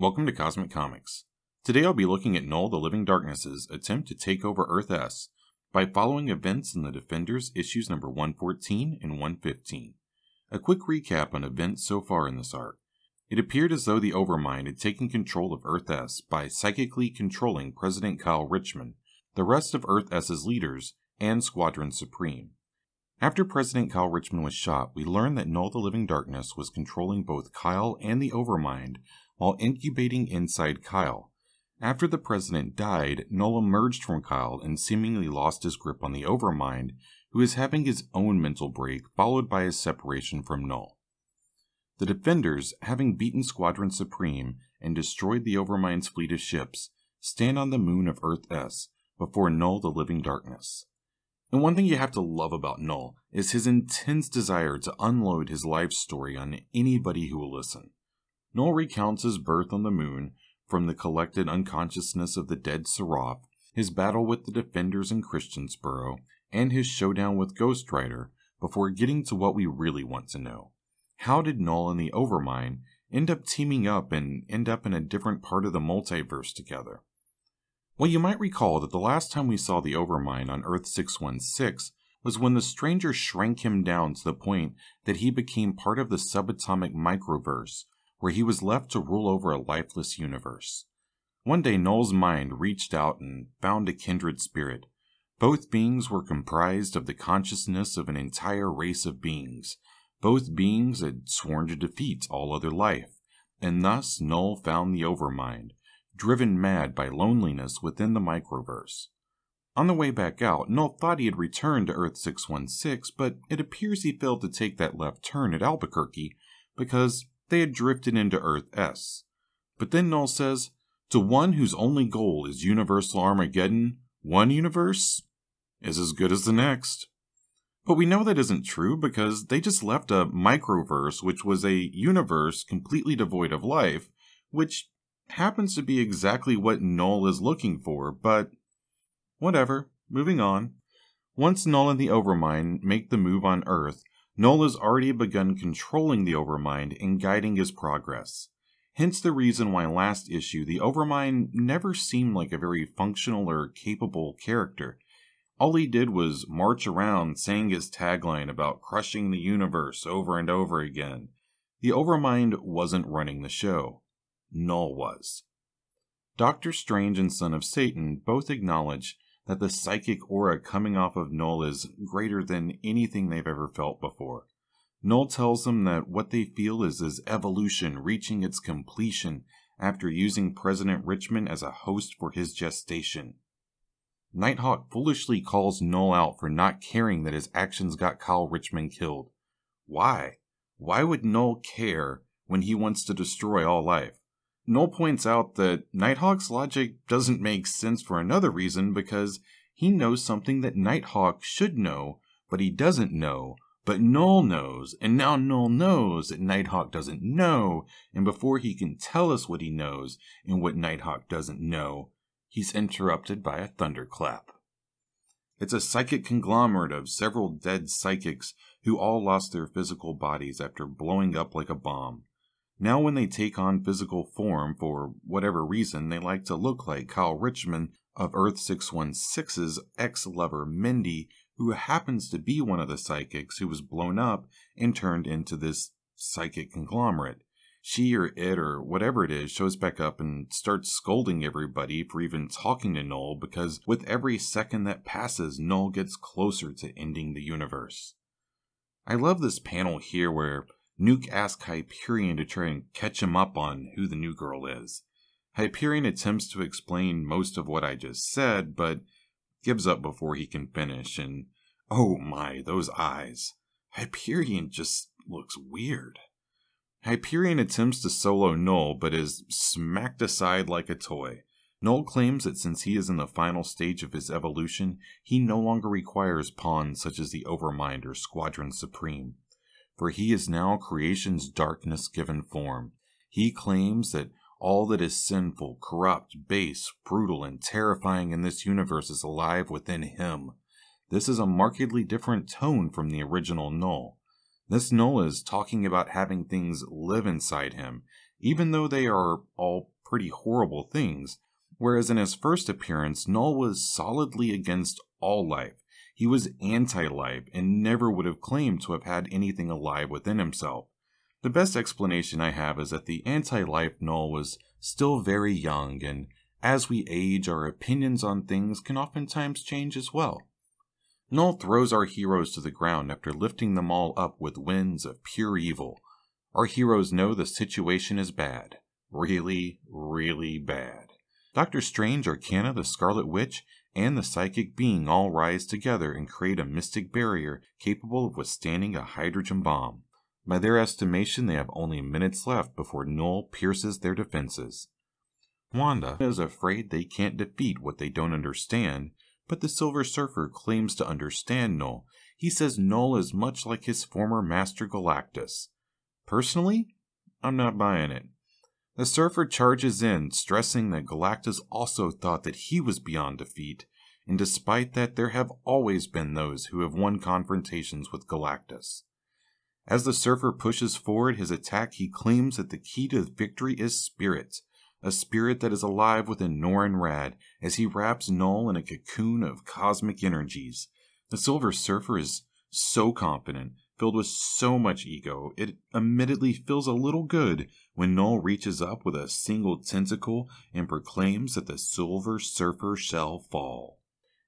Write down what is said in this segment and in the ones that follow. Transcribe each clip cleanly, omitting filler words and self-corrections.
Welcome to Cosmic Comics. Today I'll be looking at Null the Living Darkness's attempt to take over Earth S by following events in the Defenders issues number 114 and 115. A quick recap on events so far in this arc. It appeared as though the Overmind had taken control of Earth S by psychically controlling President Kyle Richmond, the rest of Earth S's leaders, and Squadron Supreme. After President Kyle Richmond was shot, we learned that Null the Living Darkness was controlling both Kyle and the Overmind while incubating inside Kyle. After the president died, Null emerged from Kyle and seemingly lost his grip on the Overmind, who is having his own mental break, followed by his separation from Null. The Defenders, having beaten Squadron Supreme and destroyed the Overmind's fleet of ships, stand on the moon of Earth S before Null the Living Darkness. And one thing you have to love about Null is his intense desire to unload his life story on anybody who will listen. Null recounts his birth on the moon, from the collected unconsciousness of the dead Seraph, his battle with the Defenders in Christiansboro, and his showdown with Ghost Rider, before getting to what we really want to know. How did Null and the Overmind end up teaming up and end up in a different part of the multiverse together? Well, you might recall that the last time we saw the Overmind on Earth 616 was when the Stranger shrank him down to the point that he became part of the subatomic microverse, where he was left to rule over a lifeless universe. One day Null's mind reached out and found a kindred spirit. Both beings were comprised of the consciousness of an entire race of beings. Both beings had sworn to defeat all other life, and thus Null found the Overmind, driven mad by loneliness within the microverse. On the way back out, Null thought he had returned to Earth 616, but it appears he failed to take that left turn at Albuquerque because they had drifted into Earth S. But then Null says, to one whose only goal is universal Armageddon, one universe is as good as the next. But we know that isn't true because they just left a microverse, which was a universe completely devoid of life, which happens to be exactly what Null is looking for, but whatever, moving on. Once Null and the Overmind make the move on Earth, Null has already begun controlling the Overmind and guiding his progress. Hence the reason why last issue the Overmind never seemed like a very functional or capable character. All he did was march around saying his tagline about crushing the universe over and over again. The Overmind wasn't running the show. Null was. Doctor Strange and Son of Satan both acknowledge that the psychic aura coming off of Null is greater than anything they've ever felt before. Null tells them that what they feel is his evolution reaching its completion after using President Richmond as a host for his gestation. Nighthawk foolishly calls Null out for not caring that his actions got Kyle Richmond killed. Why? Why would Null care when he wants to destroy all life? Null points out that Nighthawk's logic doesn't make sense for another reason because he knows something that Nighthawk should know, but he doesn't know, but Null knows, and now Null knows that Nighthawk doesn't know, and before he can tell us what he knows and what Nighthawk doesn't know, he's interrupted by a thunderclap. It's a psychic conglomerate of several dead psychics who all lost their physical bodies after blowing up like a bomb. Now when they take on physical form, for whatever reason, they like to look like Kyle Richmond of Earth 616's ex-lover Mindy, who happens to be one of the psychics who was blown up and turned into this psychic conglomerate. She or it or whatever it is shows back up and starts scolding everybody for even talking to Null because with every second that passes, Null gets closer to ending the universe. I love this panel here where Nuke asks Hyperion to try and catch him up on who the new girl is. Hyperion attempts to explain most of what I just said, but gives up before he can finish, and oh my, those eyes. Hyperion just looks weird. Hyperion attempts to solo Null, but is smacked aside like a toy. Null claims that since he is in the final stage of his evolution, he no longer requires pawns such as the Overmind or Squadron Supreme. For he is now creation's darkness given form. He claims that all that is sinful, corrupt, base, brutal, and terrifying in this universe is alive within him. This is a markedly different tone from the original Null. This Null is talking about having things live inside him, even though they are all pretty horrible things, whereas in his first appearance, Null was solidly against all life. He was anti-life and never would have claimed to have had anything alive within himself. The best explanation I have is that the anti-life Null was still very young, and as we age, our opinions on things can oftentimes change as well. Null throws our heroes to the ground after lifting them all up with winds of pure evil. Our heroes know the situation is bad. Really, really bad. Dr. Strange, Arcana, the Scarlet Witch, and the Psychic Being all rise together and create a mystic barrier capable of withstanding a hydrogen bomb. By their estimation, they have only minutes left before Null pierces their defenses. Wanda is afraid they can't defeat what they don't understand, but the Silver Surfer claims to understand Null. He says Null is much like his former master Galactus. Personally, I'm not buying it. The Surfer charges in, stressing that Galactus also thought that he was beyond defeat, and despite that there have always been those who have won confrontations with Galactus. As the Surfer pushes forward his attack, he claims that the key to victory is spirit, a spirit that is alive within Norrin Rad as he wraps Null in a cocoon of cosmic energies. The Silver Surfer is so confident, filled with so much ego, it admittedly feels a little good when Null reaches up with a single tentacle and proclaims that the Silver Surfer shall fall.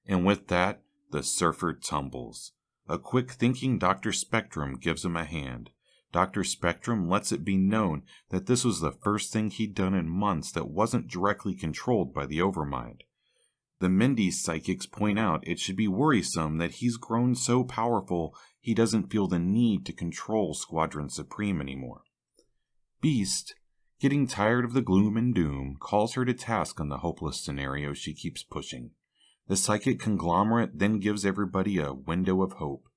And with that, the Surfer tumbles. A quick-thinking Dr. Spectrum gives him a hand. Dr. Spectrum lets it be known that this was the first thing he'd done in months that wasn't directly controlled by the Overmind. The Mindy psychics point out it should be worrisome that he's grown so powerful he doesn't feel the need to control Squadron Supreme anymore. Beast, getting tired of the gloom and doom, calls her to task on the hopeless scenario she keeps pushing. The psychic conglomerate then gives everybody a window of hope.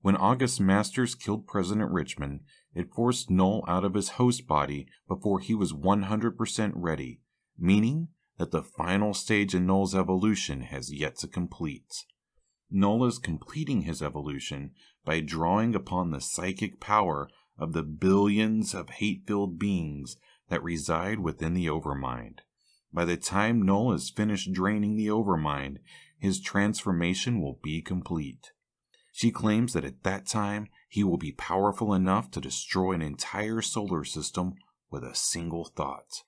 When August Masters killed President Richmond, it forced Null out of his host body before he was 100% ready, meaning that the final stage in Null's evolution has yet to complete. Null is completing his evolution by drawing upon the psychic power of the billions of hate-filled beings that reside within the Overmind. By the time Null is finished draining the Overmind, his transformation will be complete. She claims that at that time, he will be powerful enough to destroy an entire solar system with a single thought.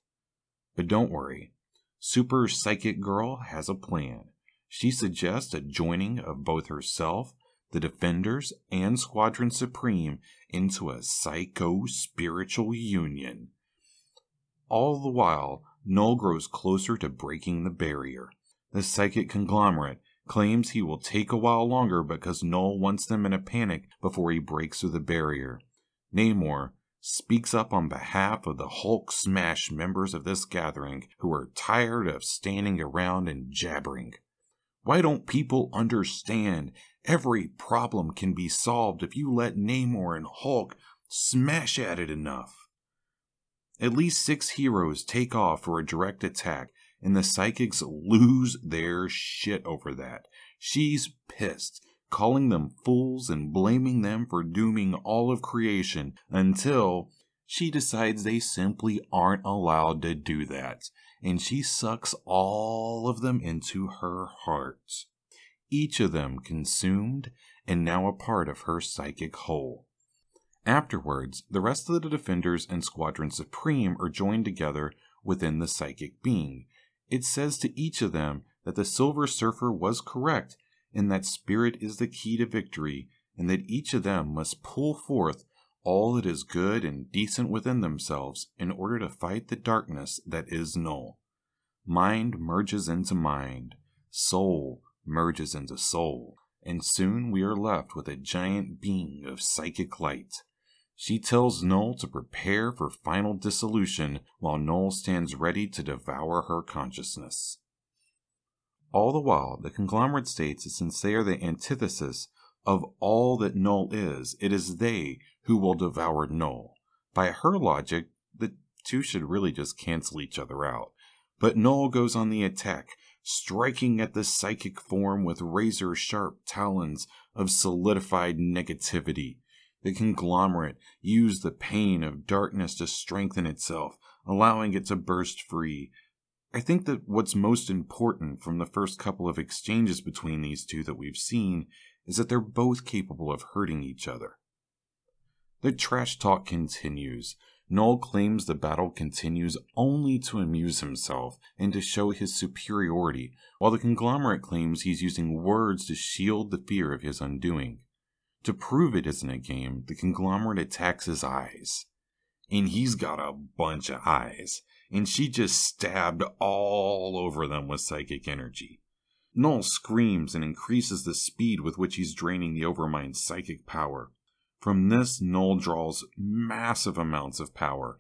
But don't worry, Super Psychic Girl has a plan. She suggests a joining of both herself, the Defenders, and Squadron Supreme into a psycho-spiritual union. All the while, Null grows closer to breaking the barrier. The psychic conglomerate claims he will take a while longer because Null wants them in a panic before he breaks through the barrier. Namor speaks up on behalf of the Hulk Smash members of this gathering who are tired of standing around and jabbering. Why don't people understand? Every problem can be solved if you let Namor and Hulk smash at it enough. At least 6 heroes take off for a direct attack, and the psychics lose their shit over that. She's pissed, calling them fools and blaming them for dooming all of creation until she decides they simply aren't allowed to do that, and she sucks all of them into her heart. Each of them consumed and now a part of her psychic whole. Afterwards, the rest of the Defenders and Squadron Supreme are joined together within the Psychic Being. It says to each of them that the Silver Surfer was correct and that spirit is the key to victory, and that each of them must pull forth all that is good and decent within themselves in order to fight the darkness that is Null. Mind merges into mind, soul merges into soul, and soon we are left with a giant being of psychic light. She tells Null to prepare for final dissolution while Null stands ready to devour her consciousness. All the while, the conglomerate states that since they are the antithesis of all that Null is, it is they who will devour Null. By her logic, the two should really just cancel each other out. But Null goes on the attack, striking at the psychic form with razor-sharp talons of solidified negativity. The conglomerate used the pain of darkness to strengthen itself, allowing it to burst free. I think that what's most important from the first couple of exchanges between these two that we've seen is that they're both capable of hurting each other. The trash talk continues. Null claims the battle continues only to amuse himself and to show his superiority, while the conglomerate claims he's using words to shield the fear of his undoing. To prove it isn't a game, the conglomerate attacks his eyes. And he's got a bunch of eyes, and she just stabbed all over them with psychic energy. Null screams and increases the speed with which he's draining the Overmind's psychic power. From this, Null draws massive amounts of power,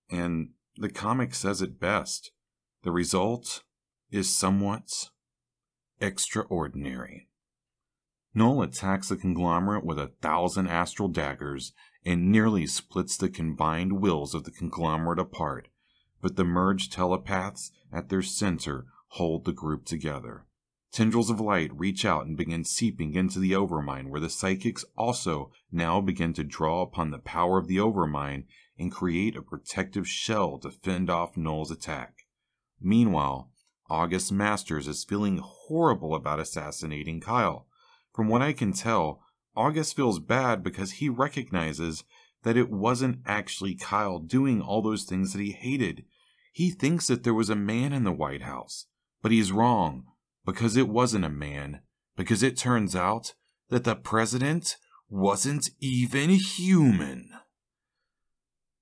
and the comic says it best. The result is somewhat extraordinary. Null attacks the conglomerate with 1,000 astral daggers and nearly splits the combined wills of the conglomerate apart, but the merged telepaths at their center hold the group together. Tendrils of light reach out and begin seeping into the Overmind, where the psychics also now begin to draw upon the power of the Overmind and create a protective shell to fend off Null's attack. Meanwhile, August Masters is feeling horrible about assassinating Kyle. From what I can tell, August feels bad because he recognizes that it wasn't actually Kyle doing all those things that he hated. He thinks that there was a man in the White House, but he's wrong. Because it wasn't a man, because it turns out that the president wasn't even human.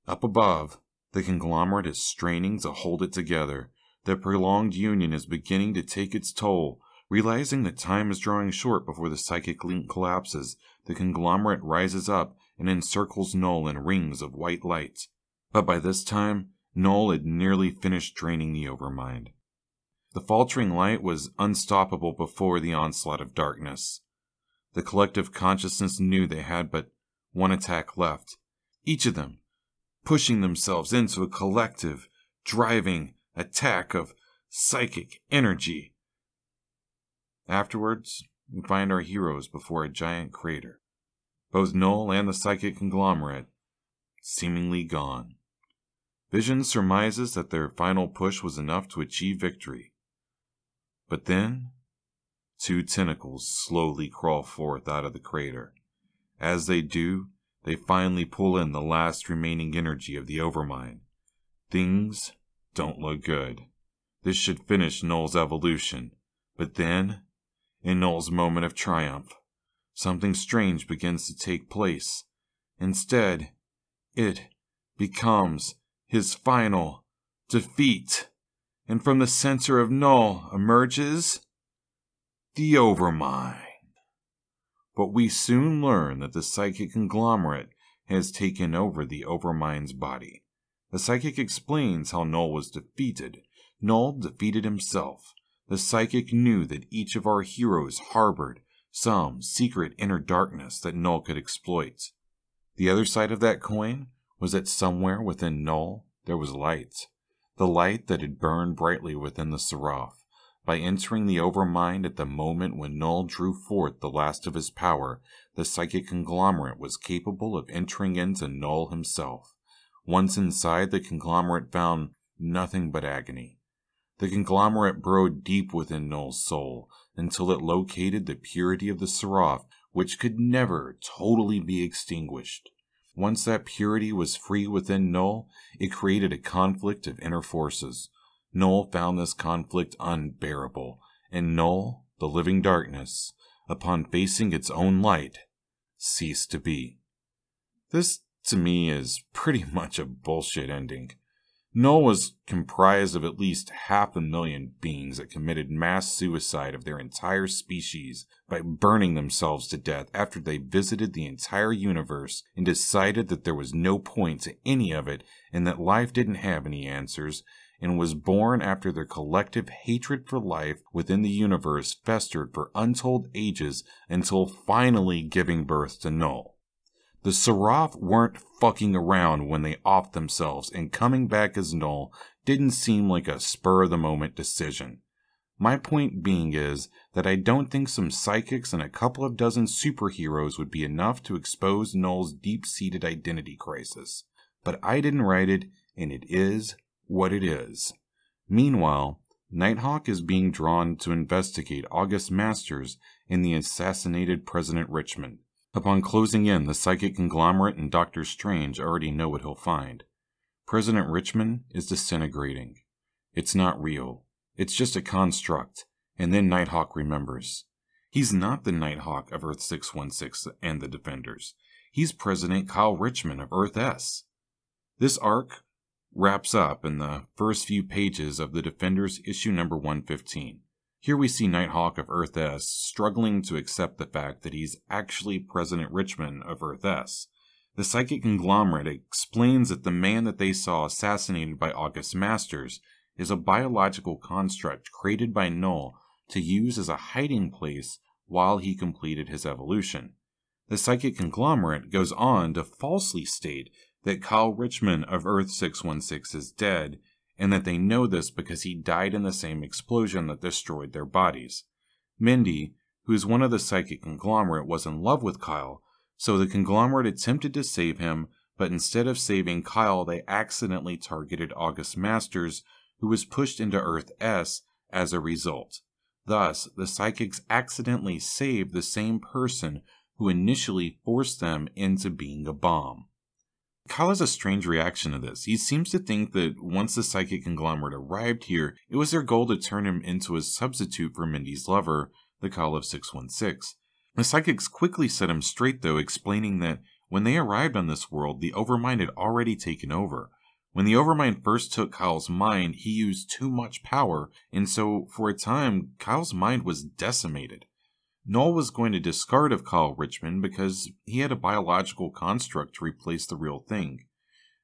Up above, the conglomerate is straining to hold it together. The prolonged union is beginning to take its toll. Realizing that time is drawing short before the psychic link collapses, the conglomerate rises up and encircles Null in rings of white light. But by this time, Null had nearly finished draining the Overmind. The faltering light was unstoppable before the onslaught of darkness. The collective consciousness knew they had but one attack left, each of them pushing themselves into a collective, driving attack of psychic energy. Afterwards, we find our heroes before a giant crater, both Null and the psychic conglomerate seemingly gone. Vision surmises that their final push was enough to achieve victory. But then, two tentacles slowly crawl forth out of the crater. As they do, they finally pull in the last remaining energy of the Overmind. Things don't look good. This should finish Null's evolution. But then, in Null's moment of triumph, something strange begins to take place. Instead, it becomes his final defeat. And from the center of Null emerges the Overmind. But we soon learn that the psychic conglomerate has taken over the Overmind's body. The psychic explains how Null was defeated. Null defeated himself. The psychic knew that each of our heroes harbored some secret inner darkness that Null could exploit. The other side of that coin was that somewhere within Null there was light. The light that had burned brightly within the Seraph. By entering the Overmind at the moment when Null drew forth the last of his power, the psychic conglomerate was capable of entering into Null himself. Once inside, the conglomerate found nothing but agony. The conglomerate burrowed deep within Null's soul until it located the purity of the Seraph, which could never totally be extinguished. Once that purity was free within Null, it created a conflict of inner forces. Null found this conflict unbearable, and Null, the living darkness, upon facing its own light, ceased to be. This, to me, is pretty much a bullshit ending. Null was comprised of at least 500,000 beings that committed mass suicide of their entire species by burning themselves to death after they visited the entire universe and decided that there was no point to any of it and that life didn't have any answers, and was born after their collective hatred for life within the universe festered for untold ages until finally giving birth to Null. The Seraph weren't fucking around when they offed themselves, and coming back as Null didn't seem like a spur-of-the-moment decision. My point being is that I don't think some psychics and a couple of dozen superheroes would be enough to expose Null's deep-seated identity crisis. But I didn't write it, and it is what it is. Meanwhile, Nighthawk is being drawn to investigate August Masters and the assassinated President Richmond. Upon closing in, the psychic conglomerate and Doctor Strange already know what he'll find. President Richmond is disintegrating. It's not real. It's just a construct. And then Nighthawk remembers. He's not the Nighthawk of Earth 616 and the Defenders. He's President Kyle Richmond of Earth S. This arc wraps up in the first few pages of the Defenders issue number 115. Here we see Nighthawk of Earth S struggling to accept the fact that he's actually President Richmond of Earth S. The psychic conglomerate explains that the man that they saw assassinated by August Masters is a biological construct created by Null to use as a hiding place while he completed his evolution. The psychic conglomerate goes on to falsely state that Kyle Richmond of Earth 616 is dead, and that they know this because he died in the same explosion that destroyed their bodies. Mindy, who is one of the psychic conglomerate, was in love with Kyle, so the conglomerate attempted to save him, but instead of saving Kyle, they accidentally targeted August Masters, who was pushed into Earth S as a result. Thus, the psychics accidentally saved the same person who initially forced them into being a bomb. Kyle has a strange reaction to this. He seems to think that once the psychic conglomerate arrived here, it was their goal to turn him into a substitute for Mindy's lover, the Kyle of 616. The psychics quickly set him straight, though, explaining that when they arrived on this world, the Overmind had already taken over. When the Overmind first took Kyle's mind, he used too much power, and so, for a time, Kyle's mind was decimated. Null was going to discard of Kyle Richmond because he had a biological construct to replace the real thing.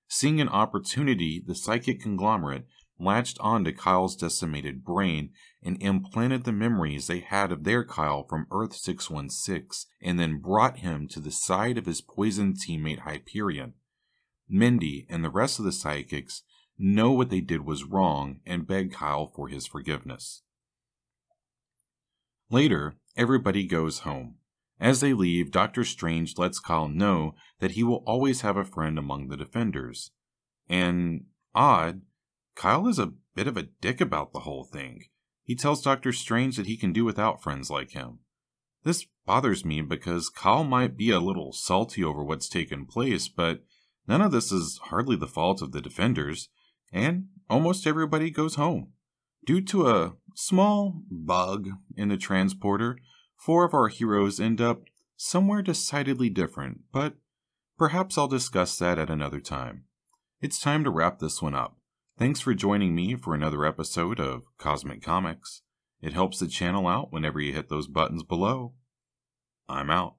Seeing an opportunity, the psychic conglomerate latched onto Kyle's decimated brain and implanted the memories they had of their Kyle from Earth 616, and then brought him to the side of his poisoned teammate Hyperion. Mindy and the rest of the psychics know what they did was wrong and beg Kyle for his forgiveness. Later, everybody goes home. As they leave, Doctor Strange lets Kyle know that he will always have a friend among the Defenders. And, odd, Kyle is a bit of a dick about the whole thing. He tells Doctor Strange that he can do without friends like him. This bothers me because Kyle might be a little salty over what's taken place, but none of this is hardly the fault of the Defenders, and almost everybody goes home. Due to a small bug in the transporter, 4 of our heroes end up somewhere decidedly different, but perhaps I'll discuss that at another time. It's time to wrap this one up. Thanks for joining me for another episode of Cosmic Comics. It helps the channel out whenever you hit those buttons below. I'm out.